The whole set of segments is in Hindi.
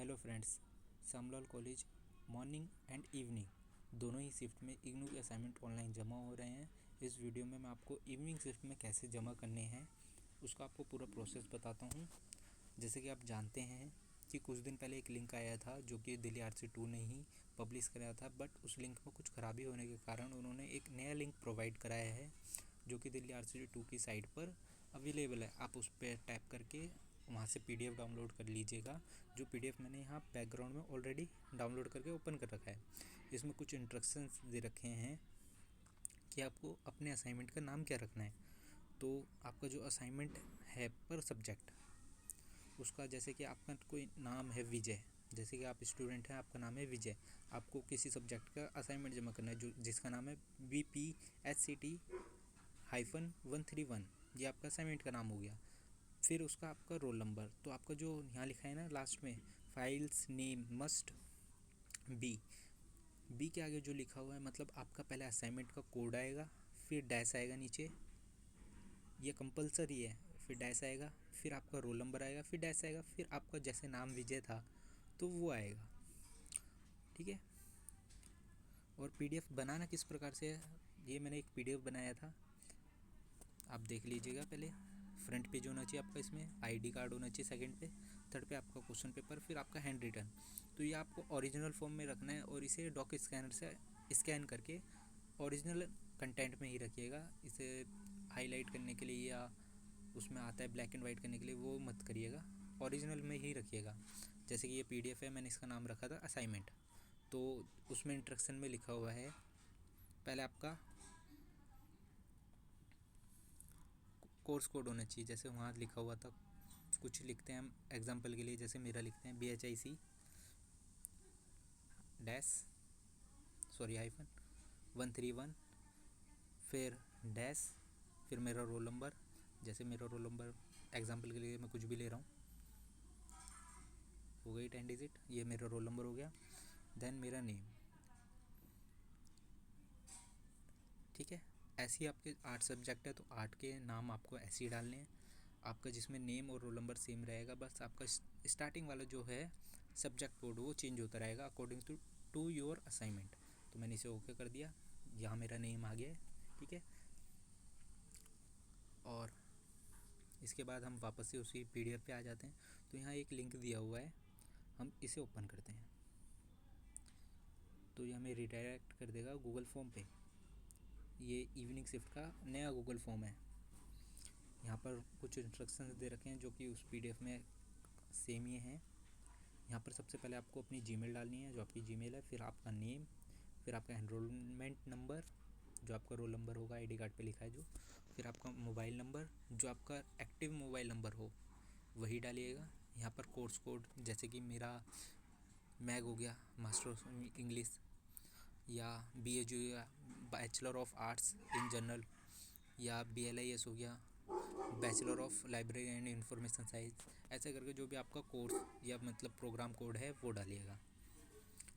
Hello friends, Shyamlal college morning and evening दोनों ही शिफ्ट में इग्नू के असाइनमेंट ऑनलाइन जमा हो रहे हैं। इस वीडियो में मैं आपको इवनिंग शिफ्ट में कैसे जमा करने हैं उसका आपको पूरा प्रोसेस बताता हूँ। जैसे कि आप जानते हैं कि कुछ दिन पहले एक लिंक आया था जो कि दिल्ली RC2 ने ही पब्लिश कराया था, बट उस लिंक में कुछ ख़राबी होने के कारण उन्होंने एक नया लिंक प्रोवाइड कराया है जो कि दिल्ली RC2 की साइट पर अवेलेबल है। आप उस पर टैप करके वहाँ से PDF डाउनलोड कर लीजिएगा। जो PDF मैंने यहाँ बैकग्राउंड में ऑलरेडी डाउनलोड करके ओपन कर रखा है। इसमें कुछ इंस्ट्रक्शंस दे रखे हैं कि आपको अपने असाइनमेंट का नाम क्या रखना है। तो आपका जो असाइनमेंट है पर सब्जेक्ट उसका, जैसे कि आपका कोई नाम है विजय, जैसे कि आप स्टूडेंट हैं, आपका नाम है विजय, आपको किसी सब्जेक्ट का असाइनमेंट जमा करना है जो जिसका नाम है BPSCT-131, ये आपका असाइनमेंट का नाम हो गया। फिर उसका आपका रोल नंबर, तो आपका जो यहाँ लिखा है ना लास्ट में, फाइल्स नेम मस्ट बी के आगे जो लिखा हुआ है मतलब आपका पहले असाइनमेंट का कोड आएगा, फिर डैश आएगा नीचे, ये कंपलसरी है, फिर डैश आएगा, फिर आपका रोल नंबर आएगा, फिर डैश आएगा, फिर आपका जैसे नाम विजय था तो वो आएगा। ठीक है। और PDF बनाना किस प्रकार से है, ये मैंने एक PDF बनाया था, आप देख लीजिएगा। पहले फ्रंट पेज होना चाहिए आपका, इसमें ID कार्ड होना चाहिए सेकंड पे, थर्ड पे आपका क्वेश्चन पेपर, फिर आपका हैंड रिटन। तो ये आपको ओरिजिनल फॉर्म में रखना है और इसे डॉक स्कैनर से स्कैन करके ओरिजिनल कंटेंट में ही रखिएगा। इसे हाईलाइट करने के लिए या उसमें आता है ब्लैक एंड वाइट करने के लिए, वो मत करिएगा, ओरिजिनल में ही रखिएगा। जैसे कि ये PDF है, मैंने इसका नाम रखा था असाइनमेंट। तो उसमें इंस्ट्रक्शन में लिखा हुआ है पहले आपका कोर्स कोड होना चाहिए। जैसे वहाँ लिखा हुआ था, कुछ लिखते हैं हम एग्जांपल के लिए, जैसे मेरा लिखते हैं BHIC डैश हाइफन 131, फिर डैश, फिर मेरा रोल नंबर, जैसे मेरा रोल नंबर एग्जांपल के लिए मैं कुछ भी ले रहा हूँ, हो गई 10 डिजिट, ये मेरा रोल नंबर हो गया। देन मेरा नेम। ठीक है। ऐसे ही आपके 8 सब्जेक्ट है तो 8 के नाम आपको ऐसे ही डालने हैं। आपका जिसमें नेम और रोल नंबर सेम रहेगा, बस आपका स्टार्टिंग वाला जो है सब्जेक्ट कोड वो चेंज होता रहेगा अकॉर्डिंग टू योर असाइनमेंट। तो मैंने इसे ओके कर दिया, यहाँ मेरा नेम आ गया है। ठीक है। और इसके बाद हम वापस से उसी PDF पे आ जाते हैं। तो यहाँ एक लिंक दिया हुआ है, हम इसे ओपन करते हैं तो ये हमें रिडायरेक्ट कर देगा गूगल फॉर्म पे। ये इवनिंग शिफ्ट का नया गूगल फॉर्म है। यहाँ पर कुछ इंस्ट्रक्शंस दे रखे हैं जो कि उस PDF में सेम ही हैं। यहाँ पर सबसे पहले आपको अपनी जीमेल डालनी है, जो आपकी जीमेल है, फिर आपका नेम, फिर आपका एनरोलमेंट नंबर जो आपका रोल नंबर होगा ID कार्ड पे लिखा है जो, फिर आपका मोबाइल नंबर जो आपका एक्टिव मोबाइल नंबर हो वही डालिएगा। यहाँ पर कोर्स कोड, जैसे कि मेरा मैग हो गया, मास्टर ऑफ इंग्लिश, या BA जो bachelor of arts in general, या BLIS हो गया, bachelor of library and information science, ऐसे करके जो भी आपका कोर्स या मतलब प्रोग्राम कोड है वो डालिएगा।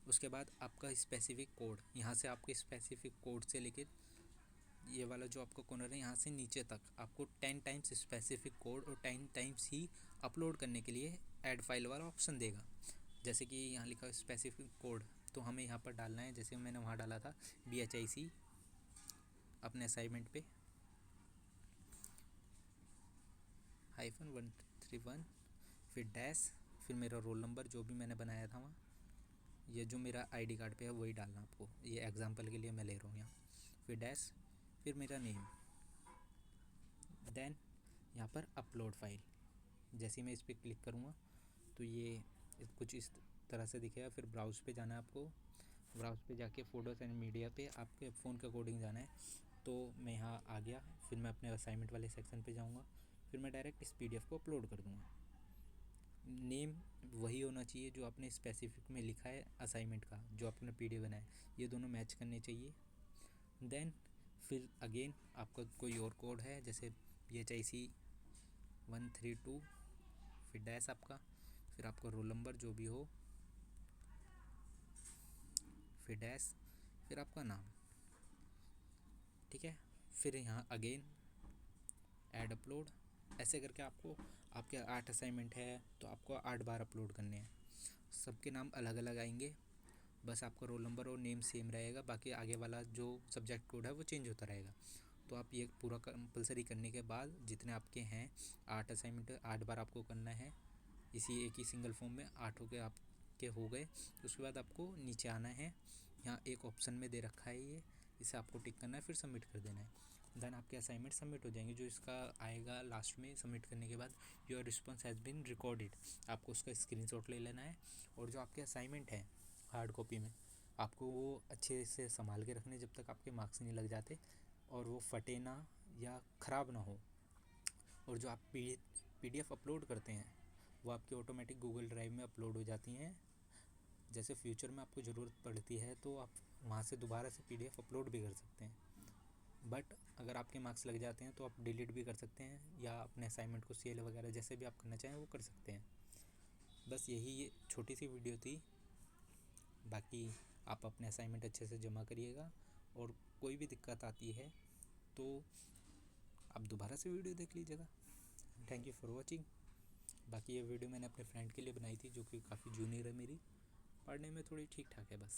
उसके बाद आपका स्पेसिफिक कोड, यहाँ से आपके स्पेसिफिक कोड से लेकर ये वाला जो आपका कॉर्नर है यहाँ से नीचे तक आपको 10 टाइम्स स्पेसिफिक कोड और 10 टाइम्स ही अपलोड करने के लिए ऐड फाइल वाला ऑप्शन देगा। जैसे कि यहाँ लिखा है स्पेसिफिक कोड, तो हमें यहाँ पर डालना है, जैसे मैंने वहाँ डाला था BHIC अपने असाइनमेंट पे -131, फिर डैश, फिर मेरा रोल नंबर जो भी मैंने बनाया था वहाँ, ये जो मेरा ID कार्ड पे है वही डालना आपको, ये एग्जांपल के लिए मैं ले रहा हूँ यहाँ, फिर डैश, फिर मेरा नेम, देन यहाँ पर अपलोड फाइल। जैसे ही मैं इस पर क्लिक करूँगा तो ये कुछ इस तरह से दिखेगा। फिर ब्राउज़ पे जाना है आपको, ब्राउज़ पे जाके फ़ोटोज़ एंड मीडिया पे आपके फ़ोन के अकॉर्डिंग जाना है। तो मैं यहाँ आ गया, फिर मैं अपने असाइनमेंट वाले सेक्शन पे जाऊँगा, फिर मैं डायरेक्ट इस PDF को अपलोड कर दूँगा। नेम वही होना चाहिए जो आपने स्पेसिफिक में लिखा है असाइनमेंट का, जो आपने PDF बनाया, ये दोनों मैच करने चाहिए। देन फिर अगेन आपका कोई और कोड है, जैसे BHIC 132, फिर डैश आपका, फिर आपका रोल नंबर जो भी हो, फिर डैश, फिर आपका नाम। ठीक है। फिर यहाँ अगेन ऐड अपलोड, ऐसे करके आपको, आपके 8 असाइनमेंट है तो आपको 8 बार अपलोड करने हैं। सबके नाम अलग अलग आएंगे, बस आपका रोल नंबर और नेम सेम रहेगा, बाकी आगे वाला जो सब्जेक्ट कोड है वो चेंज होता रहेगा। तो आप ये पूरा कंपलसरी करने के बाद जितने आपके हैं 8 असाइनमेंट 8 बार आपको करना है इसी एक ही सिंगल फॉर्म में। 8 हो गए आपके हो गए। तो उसके बाद आपको नीचे आना है, यहाँ एक ऑप्शन में दे रखा है ये, इसे आपको टिक करना है, फिर सबमिट कर देना है। देन आपके असाइनमेंट सबमिट हो जाएंगे। जो इसका आएगा लास्ट में सबमिट करने के बाद, your response has been recorded, आपको उसका स्क्रीनशॉट ले लेना है। और जो आपके असाइनमेंट हैं हार्ड कॉपी में, आपको वो अच्छे से संभाल के रखने जब तक आपके मार्क्स नहीं लग जाते, और वो फटे ना या ख़राब ना हो। और जो आप PDF अपलोड करते हैं वो आपके ऑटोमेटिक गूगल ड्राइव में अपलोड हो जाती हैं। जैसे फ्यूचर में आपको ज़रूरत पड़ती है तो आप वहाँ से दोबारा से PDF अपलोड भी कर सकते हैं। बट अगर आपके मार्क्स लग जाते हैं तो आप डिलीट भी कर सकते हैं, या अपने असाइनमेंट को सेल वगैरह जैसे भी आप करना चाहें वो कर सकते हैं। बस यही ये छोटी सी वीडियो थी। बाकी आप अपने असाइनमेंट अच्छे से जमा करिएगा, और कोई भी दिक्कत आती है तो आप दोबारा से वीडियो देख लीजिएगा। Thank you for watching. बाकी ये वीडियो मैंने अपने फ्रेंड के लिए बनाई थी जो कि काफ़ी जूनियर है मेरी, पढ़ने में थोड़ी ठीक ठाक है बस।